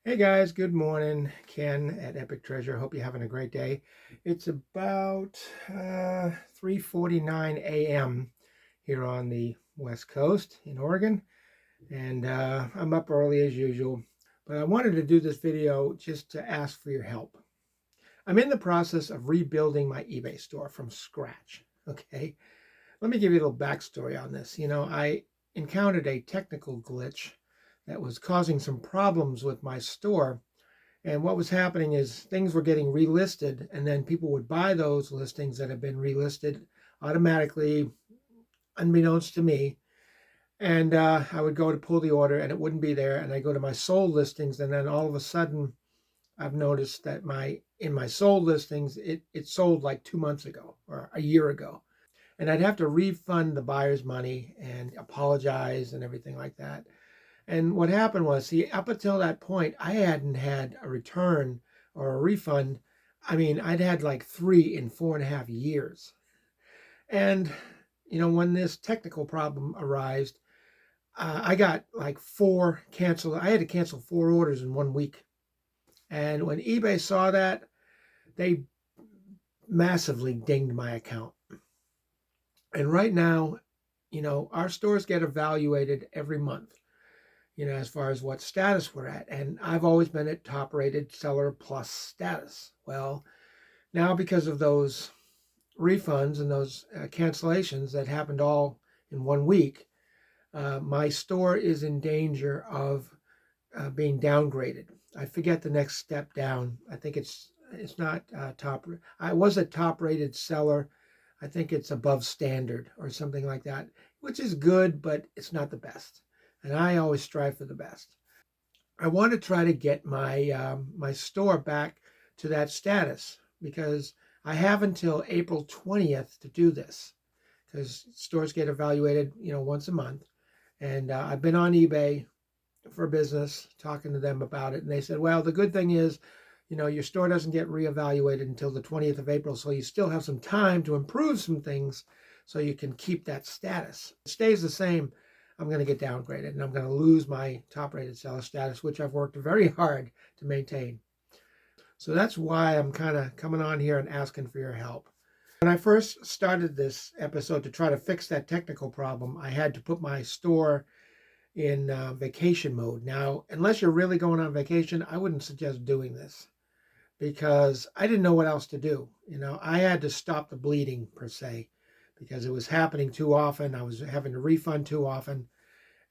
Hey guys, good morning. Ken at Epic Treasure. Hope you're having a great day. It's about 3:49 a.m. here on the West Coast in Oregon, and I'm up early as usual. But I wanted to do this video just to ask for your help. I'm in the process of rebuilding my eBay store from scratch. Okay, let me give you a little backstory on this. I encountered a technical glitch that was causing some problems with my store. And what was happening is things were getting relisted, and then people would buy those listings that have been relisted automatically, unbeknownst to me. And I would go to pull the order, and it wouldn't be there. And I go to my sold listings, and then all of a sudden, I've noticed that in my sold listings, it sold like 2 months ago or a year ago, and I'd have to refund the buyer's money and apologize and everything like that. And what happened was, see, up until that point, I hadn't had a return or a refund. I mean, I'd had like three in 4.5 years. And, when this technical problem arose, I got like four canceled. I had to cancel four orders in 1 week. And when eBay saw that, they massively dinged my account. And right now, our stores get evaluated every month, as far as what status we're at. And I've always been at top rated seller plus status. Well, now because of those refunds and those cancellations that happened all in 1 week, my store is in danger of being downgraded. I forget the next step down. I think it's not top. I was a top rated seller. I think it's above standard or something like that, which is good, but it's not the best. And I always strive for the best. I want to try to get my store back to that status because I have until April 20th to do this, because stores get evaluated, once a month. And I've been on eBay for business talking to them about it, and they said, well, the good thing is, your store doesn't get reevaluated until the 20th of April, so you still have some time to improve some things so you can keep that status. If it stays the same, I'm going to get downgraded and I'm going to lose my top rated seller status, which I've worked very hard to maintain. So that's why I'm kind of coming on here and asking for your help. When I first started this episode to try to fix that technical problem, I had to put my store in vacation mode. Now, unless you're really going on vacation, I wouldn't suggest doing this because I didn't know what else to do. I had to stop the bleeding per se because it was happening too often. I was having to refund too often.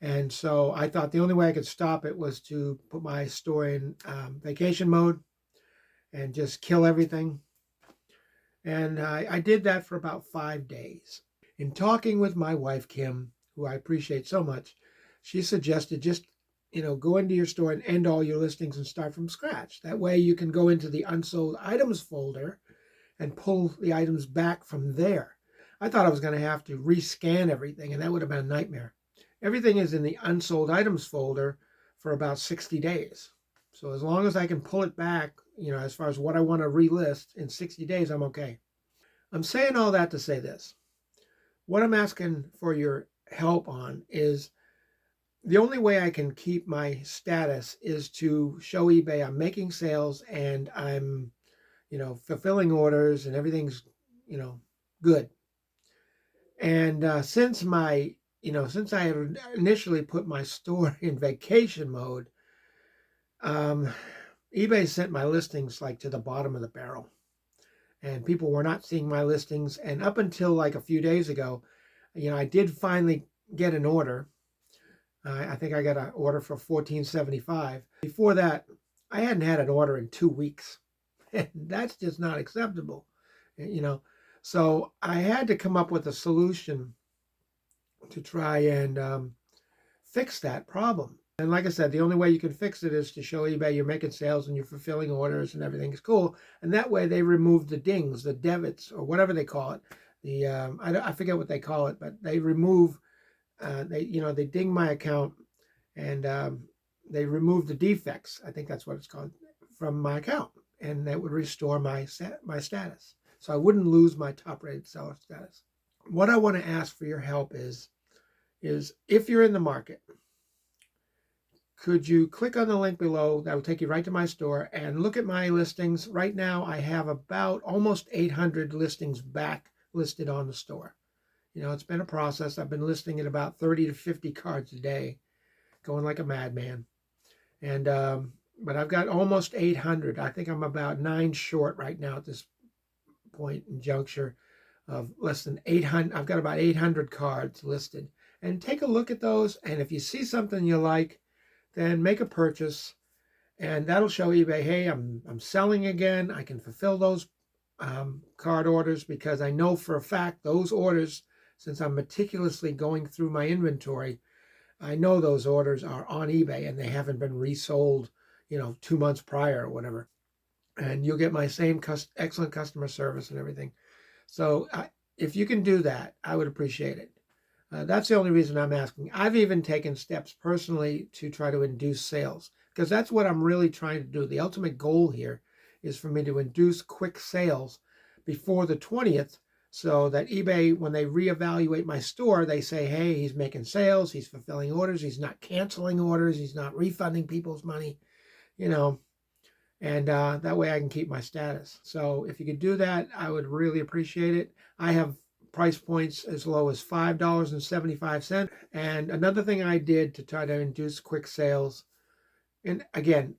And so I thought the only way I could stop it was to put my store in vacation mode and just kill everything. And I did that for about 5 days. In talking with my wife, Kim, who I appreciate so much, she suggested just, go into your store and end all your listings and start from scratch. That way you can go into the unsold items folder and pull the items back from there. I thought I was going to have to rescan everything, and that would have been a nightmare. Everything is in the unsold items folder for about 60 days. So as long as I can pull it back, as far as what I want to relist in 60 days, I'm okay. I'm saying all that to say this. What I'm asking for your help on is the only way I can keep my status is to show eBay I'm making sales and I'm, fulfilling orders and everything's, good. And since I had initially put my store in vacation mode, um, eBay sent my listings like to the bottom of the barrel, and people were not seeing my listings. And up until like a few days ago, I did finally get an order. I think I got an order for $14.75. Before that, I hadn't had an order in 2 weeks, and that's just not acceptable, you know. So I had to come up with a solution to try and fix that problem. And like I said, the only way you can fix it is to show eBay you're making sales and you're fulfilling orders and everything's cool. And that way they remove the dings, the debits, or whatever they call it. I forget what they call it, but they remove, they ding my account and they remove the defects. I think that's what it's called, from my account, and that would restore my status, so I wouldn't lose my top-rated seller status. What I want to ask for your help is if you're in the market, could you click on the link below? That will take you right to my store and look at my listings. Right now, I have about almost 800 listings back listed on the store. You know, it's been a process. I've been listing at about 30 to 50 cards a day, going like a madman. And but I've got almost 800. I think I'm about 9 short right now at this point in juncture of less than 800. I've got about 800 cards listed. And take a look at those. And if you see something you like, then make a purchase. And that'll show eBay, hey, I'm selling again. I can fulfill those card orders because I know for a fact those orders, since I'm meticulously going through my inventory, I know those orders are on eBay and they haven't been resold, 2 months prior or whatever. And you'll get my same excellent customer service and everything. So if you can do that, I would appreciate it. That's the only reason I'm asking. I've even taken steps personally to try to induce sales because that's what I'm really trying to do. The ultimate goal here is for me to induce quick sales before the 20th so that eBay, when they reevaluate my store, they say, hey, he's making sales, he's fulfilling orders, he's not canceling orders, he's not refunding people's money, and that way I can keep my status. So if you could do that, I would really appreciate it. I have price points as low as $5.75. And another thing I did to try to induce quick sales, and again,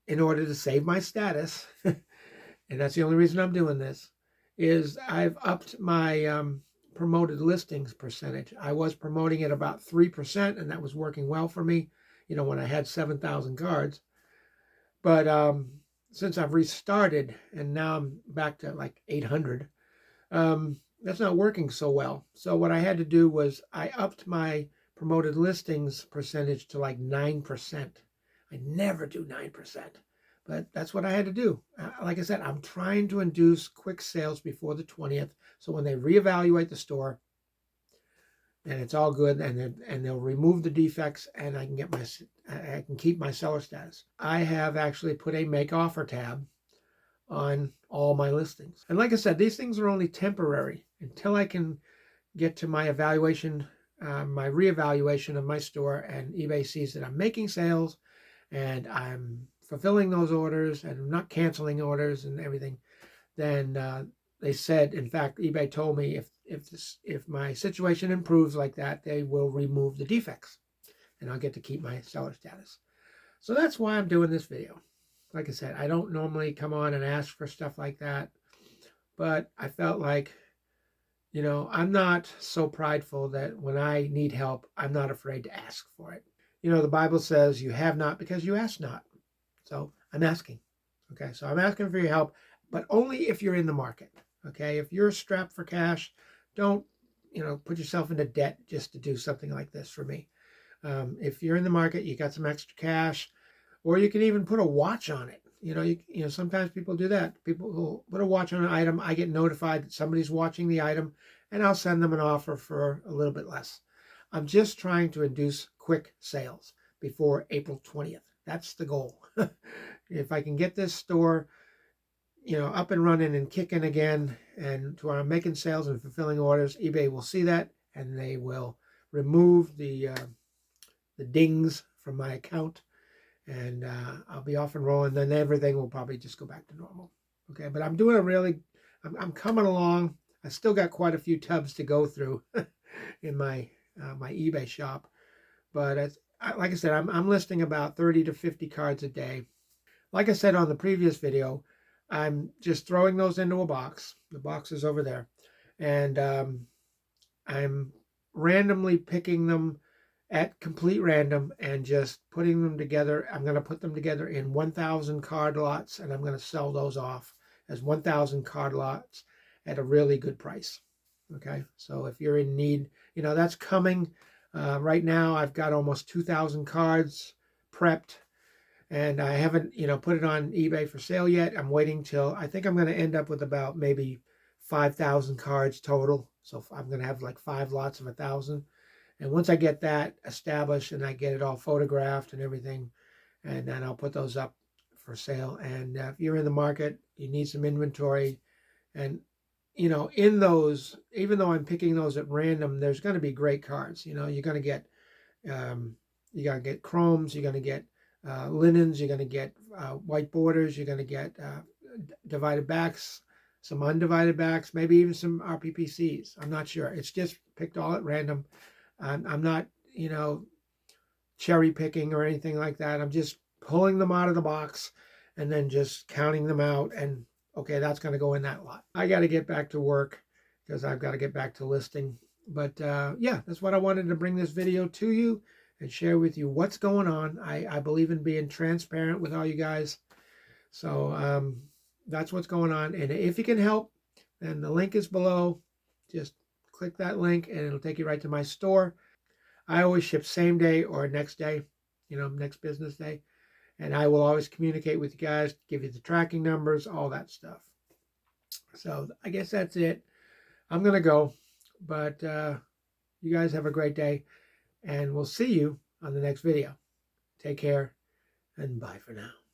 in order to save my status, and that's the only reason I'm doing this, is I've upped my promoted listings percentage. I was promoting at about 3%, and that was working well for me, when I had 7,000 cards. But since I've restarted and now I'm back to like 800, that's not working so well. So what I had to do was I upped my promoted listings percentage to like 9%. I never do 9, but that's what I had to do. Like I said, I'm trying to induce quick sales before the 20th. So when they reevaluate the store, and it's all good, and they'll remove the defects, and I can keep my seller status. I have actually put a make offer tab on all my listings. And like I said, these things are only temporary until I can get to my evaluation, my reevaluation of my store, and eBay sees that I'm making sales and I'm fulfilling those orders and I'm not canceling orders and everything. Then they said, in fact, eBay told me if my situation improves like that, they will remove the defects and I'll get to keep my seller status. So that's why I'm doing this video. Like I said, I don't normally come on and ask for stuff like that, but I felt like, I'm not so prideful that when I need help, I'm not afraid to ask for it. The Bible says you have not because you ask not. So I'm asking. Okay, so I'm asking for your help, but only if you're in the market. Okay, if you're strapped for cash, don't, put yourself into debt just to do something like this for me. If you're in the market, you got some extra cash, or you can even put a watch on it. Sometimes people do that. People will put a watch on an item. I get notified that somebody's watching the item, and I'll send them an offer for a little bit less. I'm just trying to induce quick sales before April 20th. That's the goal. If I can get this store, up and running and kicking again, and to where I'm making sales and fulfilling orders, eBay will see that, and they will remove the dings from my account, and I'll be off and rolling. Then everything will probably just go back to normal. Okay, but I'm doing I'm coming along. I still got quite a few tubs to go through in my my eBay shop, but like I said, I'm listing about 30 to 50 cards a day. Like I said on the previous video, I'm just throwing those into a box. The box is over there, and I'm randomly picking them at complete random and just putting them together. I'm going to put them together in 1,000 card lots, and I'm going to sell those off as 1,000 card lots at a really good price. Okay, so if you're in need, that's coming. Right now, I've got almost 2,000 cards prepped, and I haven't, put it on eBay for sale yet. I'm waiting till, I think I'm going to end up with about maybe 5,000 cards total. So I'm going to have like 5 lots of 1,000. And once I get that established and I get it all photographed and everything, and then I'll put those up for sale. And if you're in the market, you need some inventory. And, in those, even though I'm picking those at random, there's going to be great cards. You're going to get You got to get chromes. You're going to get linens. You're going to get white borders. You're going to get divided backs, some undivided backs, maybe even some RPPCs. I'm not sure. It's just picked all at random. I'm not, cherry picking or anything like that. I'm just pulling them out of the box and then just counting them out. And okay, that's going to go in that lot. I got to get back to work because I've got to get back to listing. But yeah, that's what I wanted to bring this video to you and share with you what's going on. I believe in being transparent with all you guys. So that's what's going on. And if you can help, then the link is below. Just click that link and it'll take you right to my store. I always ship same day or next day, next business day. And I will always communicate with you guys, give you the tracking numbers, all that stuff. So I guess that's it. I'm going to go. But you guys have a great day. And we'll see you on the next video. Take care and bye for now.